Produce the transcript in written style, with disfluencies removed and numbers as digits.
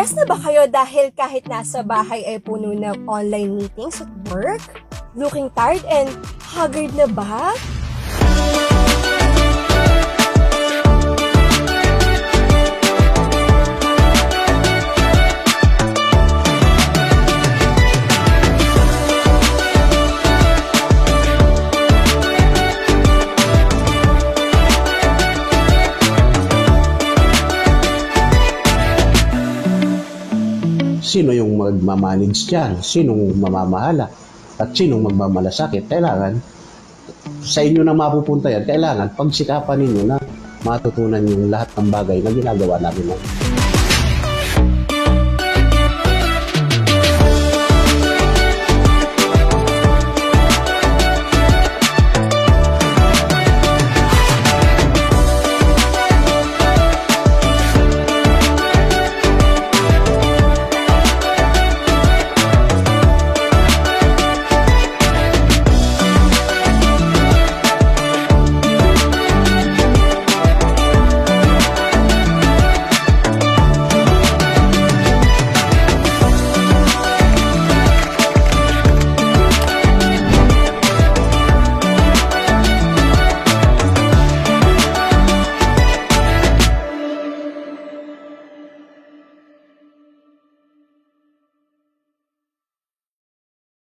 Stress na ba kayo dahil kahit nasa bahay ay puno ng online meetings at work? Looking tired and haggard na ba? Sino yung magmamanage dyan? Sinong mamamahala? At sinong magmamalasakit? Kailangan, sa inyo na mapupunta yan, kailangan pagsikapan ninyo na matutunan yung lahat ng bagay na ginagawa namin.